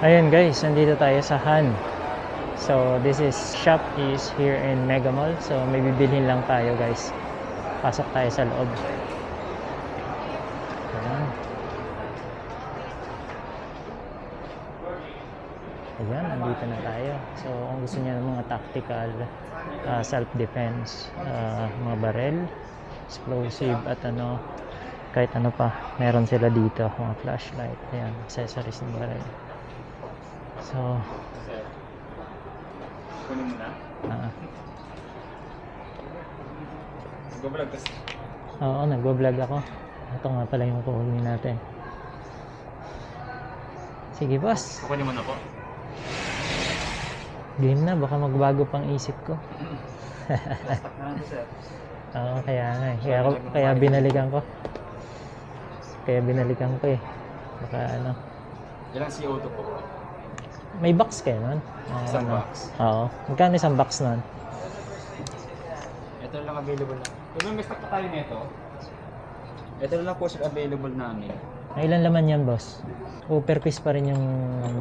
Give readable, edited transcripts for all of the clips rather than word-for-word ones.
Ayun guys, nandito tayo sa Han. So this is shop is here in Mega Mall. So may bibilhin lang tayo guys. Pasok tayo sa loob. Ayan. Ayan, nandito na tayo. So kung gusto niya ng mga tactical self-defense, mga barrel, explosive at kahit ano pa, meron sila dito, mga flashlight, ayan, accessories ng barrel. So kunin mo na? Nag-vlog kasi. Oo, nag-vlog ako. Ito nga pala yung kukunin natin. Sige boss. Kukunin mo na po. Game na, baka magbago pang isip ko. Stock na lang to, sir. Oo, kaya nga eh. Kaya binalikan ko. Kaya binalikan ko eh. Baka ano. Ilang CO2 po? May box kayo nun? Isang box. Oo. Magkano isang box nun? Ito lang available na. Kung may stock pa tayo nito, ito lang po siya available namin. Ay, ilan laman yan boss? O per piece pa rin yung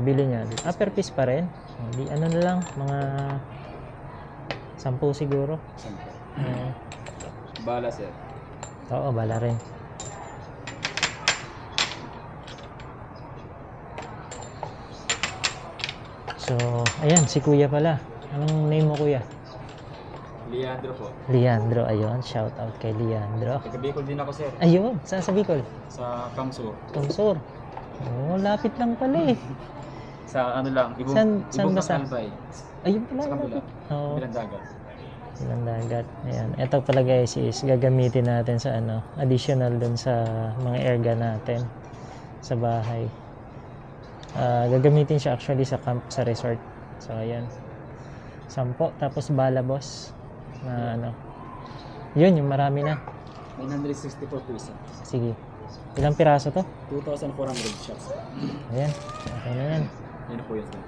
bili niya? Per piece pa rin? Di, ano na lang, mga 10 siguro. Bala, sir. Oo, bala rin. So, ayan, si kuya pala. Anong name mo kuya? Leandro po. Leandro, ayun. Shout out kay Leandro. Taga Bicol din ako, sir. Ayun, saan sa Bicol? Sa Kamso. Tungsur. Oh, lapit lang pala eh. Sa ano lang, Saan ba sa? Albay. Ayun pala. Sa kabila. Oo. Bilang dagat. Ilang dagat. Ayan. Ito pala guys is gagamitin natin sa additional dun sa mga airgun natin sa bahay. Gagamitin siya actually sa camp, sa resort. So ayan. 10 tapos bala boss na yun yung marami na. 964 po isa. Sige. Ilang piraso to? 2,400 shots. Ayan. Okay na yan. Yan po yun, sir.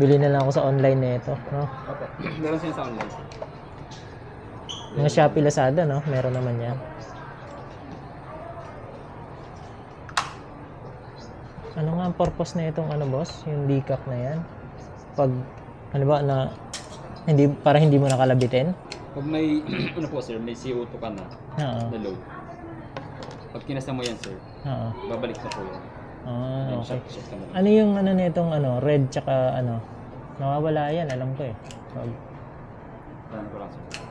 Bili na lang ako sa online na ito, no? Opo. Meron siya sa online, sir. Mga Shopee, Lazada, no? Meron naman yan. Ano nga ang purpose na itong boss? Yung decal na yan? Pag, ano ba, para hindi mo nakalabitin? Pag may, ano po, sir, may CO2 ka na, Oo. na load. Pag kinasa mo yan, sir, Oo. babalik na po yan. Ah, okay. Shot ka na lang. Ano yung na itong red tsaka nawawala yan, alam ko eh. Paano ko lang, sir?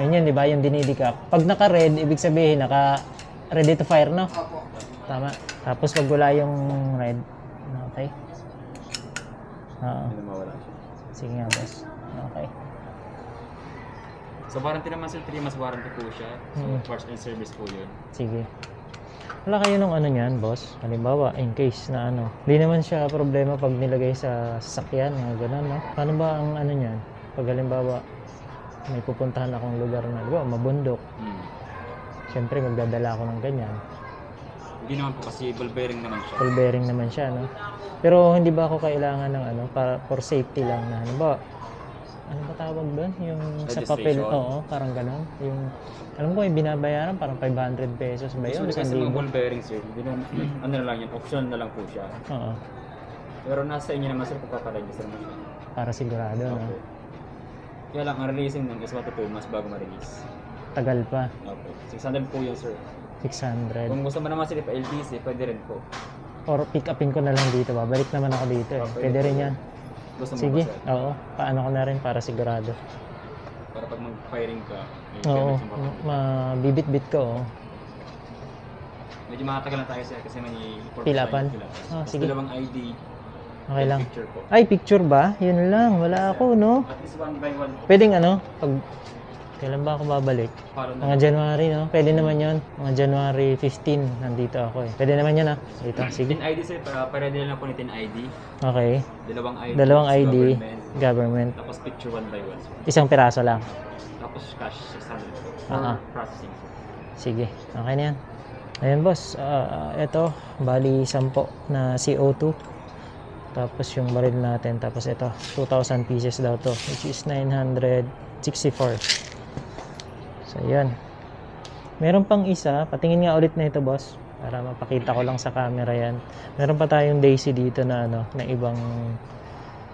Ayun yun, di ba? Yung dinidikak. Pag naka-red, ibig sabihin, ready to fire, no? Tama. Tapos pag wala yung red, okay. Oo. Hindi na mawala siya. Sige nga, boss. Okay. Sa warranty naman, sir, 3 months warranty po siya. So, parts and service po yun. Sige. Wala kayo nung niyan, boss? Halimbawa, in case na di naman siya problema pag nilagay sa sasakyan, mga ganun, no? Paano ba ang niyan? Pag halimbawa, may pupuntahan akong lugar na, mabundok. Siyempre, magdadala ako ng ganyan. Hindi naman po kasi ball bearing naman siya. Ball bearing naman siya, no? Pero hindi ba ako kailangan ng para for safety lang na, halimbawa, ano ba tawag doon? Yung sa papel, oo, parang ganun. Yung, alam ko, yung binabayaran, parang 500 pesos ba yun? Usually kasi mga ball bearing, sir, hindi na, ano na lang yun, option na lang po siya. Oo, Pero nasa inyo naman, sir, kung paparegister mo siya. para sigurado, no? Opo. Kaya lang, ang releasing nun is 1 to 2 months bago ma-release. Tagal pa, Opo. 600 po yun, sir. 600. Kung gusto mo naman sila pa LTC, pwede rin po. Or pick upin ko na lang dito, babalik naman ako dito eh. Pwede rin yan. Gusto mo Sige, ba, sir? oo, paano ko na rin para sigurado. Para pag mag-firing ka, may Oo, gamit yung papel. mabibit-bit ko, oo. Medyo makatagal na tayo, sir, kasi may Pilapan? Ah, sige. Dalawang ID, Okay lang. picture po. Ay, picture ba? Yun lang, wala ako, no? At least 1 by 1 po. Pwedeng pag kailan ba ako babalik? Follow na. Mga January, no? Pwede naman yon. Mga January 15, nandito ako eh. Pwede naman yun, Dito, sige. 10 ID, sir, para din lang po ni 10 ID. Okay. Dalawang ID. Government. Tapos picture 1 by 1, sir. Isang piraso lang. Tapos cash 600 po. Ah. Processing, sir. Sige, okay na yan. Ayan boss, ito, bali 10 na CO2. Tapos yung baril natin, tapos ito, 2,000 pieces daw to, which is 964. So, yan. Meron pang isa, patingin nga ulit na ito boss, para mapakita ko lang sa camera yan. Meron pa tayong Daisy dito na ano, na ibang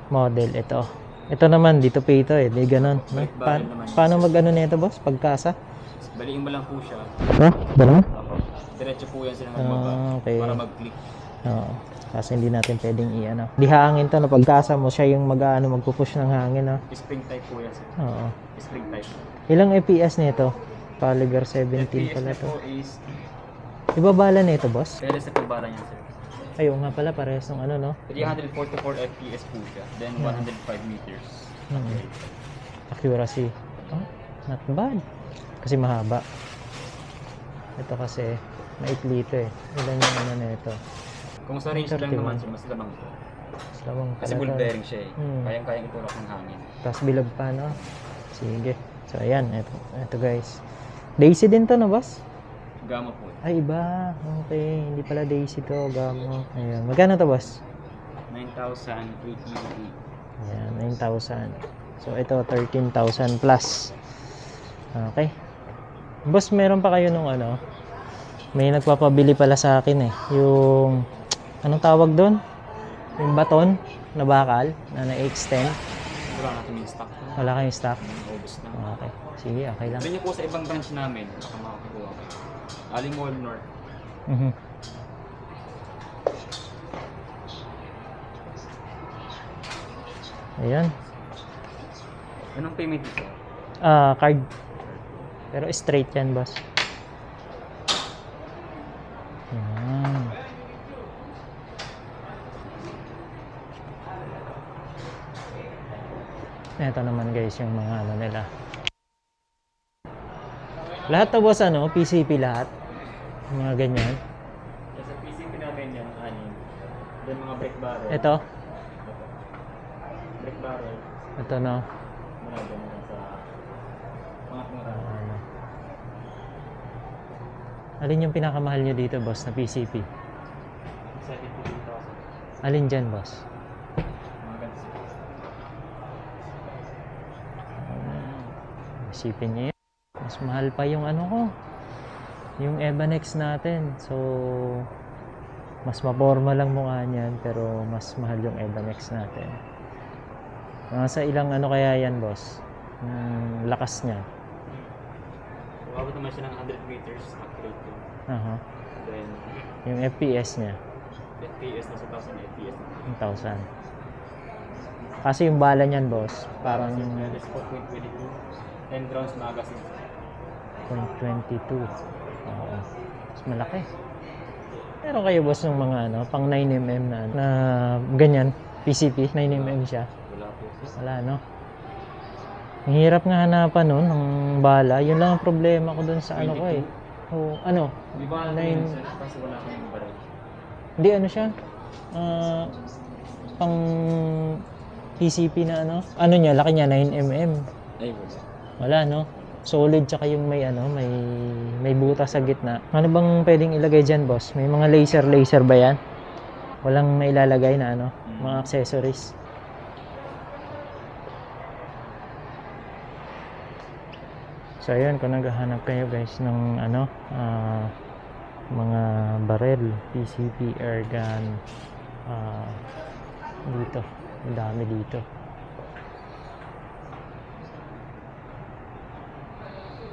model. Ito naman, dito pa ito eh, di ganun. No? Balik barrel naman yun, Paano sir. mag-ano nito boss? Pagkasa? Baliin mo lang po siya. Ganun? Diretso po yan sila magbaba. Okay. Para mag-click. Oo. Kasi hindi natin pwedeng i-ano. Di hangin to, no? Pagkasa mo, siya yung mag-ano, magpupush ng hangin. No? Spring type po yan sir. Oo. Spring type. Ilang FPS nito? Caliber 17 FPS pala na to. po is Ibabala na ito boss? pwede sa pagbara niya sir. Ayun nga pala, parehas ng ano no? 344 FPS po siya. Then 105 meters. Hmm. Accuracy. Oh, not bad. Kasi mahaba. Ito kasi, maikli ito eh. Ilan yung ano na ito? Kung sa range lang 31. naman sir, mas lamang po. Lamang Kasi pala ball to. bearing siya eh. Hmm. Kayang itulak ng hangin. Tapos bilog pa, no? Sige. So, ayan. Ito guys. Daisy din to, no, boss? Gama po. Ay, iba. Okay. Hindi pala Daisy to. Gamo. Ayan. Magkano to, boss? 9,088. Ayan. 9,000. So, ito, 13,000 plus. Okay. Boss, meron pa kayo nung ano? May nagpapabili pala sa akin eh. Yung, anong tawag doon? Yung baton na bakal na na-extend. Wala na kami stock. Wala kayong stock? Ubus na. Okay. Sige, okay lang. Sabihin niyo po sa ibang branch namin, baka makakuha kayo. Aling Mall North. Mhm. Ayan. Anong payment ito? Card. Pero straight yan, boss. Ayan. Ito naman guys yung mga ano nila. Lahat to boss ano, PCP lahat. Mga ganyan. Sa PCP namin yan, anin. Then mga brake barrel. Ito. Brake barrel. Ito no. Muna dyan sa mga mura. Ano. Alin yung pinakamahal nyo dito boss na PCP? 72,000. Alin dyan boss? Mga ganito sila. Isipin nyo yun. Mas mahal pa yung ano ko. Yung Evanex natin. So, mas maporma lang mukha niyan. Pero mas mahal yung Evanex natin. Sa ilang ano kaya yan boss? Lakas niya. Umabot naman siya ng 100 meters accurate yun. Aha. Then, Yung FPS niya. FPS na sa 1,000 FPS na. 1,000. Kasi yung bala niyan boss, parang That is 4.22. 10 rounds magazine. 0.22. Oo. Mas malaki. Meron kayo boss ng mga ano, pang 9mm na ganyan, PCP, 9mm siya. Wala po. Wala no. Ang hirap nga hanapan nun ng bala. Yun lang ang problema ko dun sa ano ko eh. O ano, Di ba Nine- sir? Kasi wala kang baril. hindi ano siya. Pang PCP na ano. Ano niya, laki niya 9mm. Ay, wala. Wala no. Solid tsaka yung may ano, may butas sa gitna. Ano bang pwedeng ilagay diyan, boss? May mga laser ba 'yan? Walang mailalagay na ano, mga accessories. So ayun, kung naghahanap kayo guys ng ano, mga barrel, PCP, airgun, dito, ang dami dito.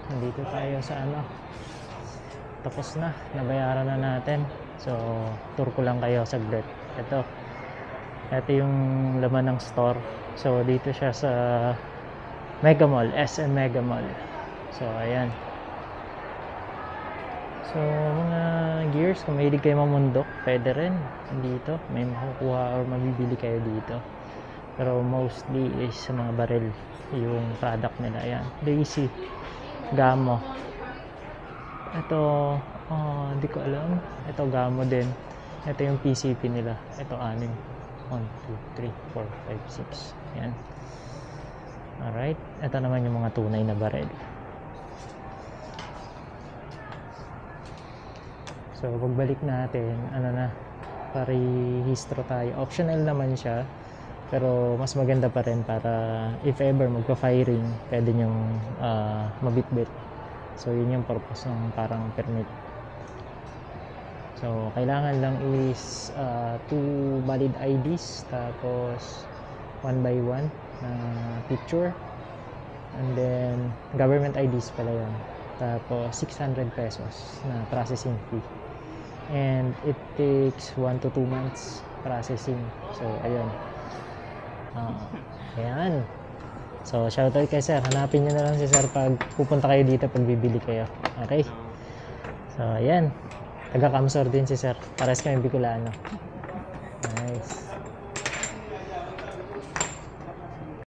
Nandito tayo sa ano, tapos na, nabayaran na natin. So tour ko lang kayo saglit. Ito yung laman ng store. So dito siya sa Mega Mall, SM Mega Mall. So ayan. So mga gears, kung mahilig kayo mamundok, pwede rin dito, may makukuha or mabibili kayo dito. Pero mostly is sa mga baril yung product nila. Ayan, Daisy, Gamo. Ito, hindi ko alam. Ito Gamo din. Ito yung PCP nila. Ito 6. 1, 2, 3, 4, 5, 6. Ayan. Alright. Ito naman yung mga tunay na baril. So, pagbalik natin, ano na, parehistro tayo. Optional naman siya. Pero mas maganda pa rin para if ever magpa-firing, pwede nyong mabitbit So yun yung purpose ng parang permit. So kailangan lang is 2 valid IDs, tapos 1 by 1 na picture, and then government IDs pala yun, tapos 600 pesos na processing fee, and it takes 1 to 2 months processing. So ayun. Ayan. So shoutout kay sir, hanapin nyo na lang si sir pag pupunta kayo dito, pag bibili kayo. Okay, so ayan, taga Kamsor din si sir, pares kami Bicolano. Nice.